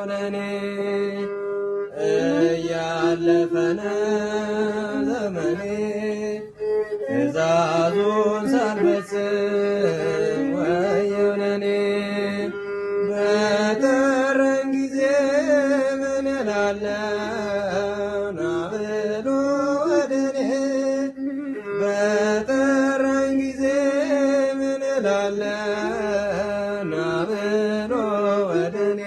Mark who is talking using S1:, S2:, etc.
S1: ለኔ እያለፈነ ዘመኔ ትእዛዙን ሳልፈጽም ወየው ለኔ በጠራኝ ጊዜ ምን እላለሁ ና ብሎ ወደኔ በጠራኝ ጊዜ ምን እላለሁ ና ብሎ ወደኔ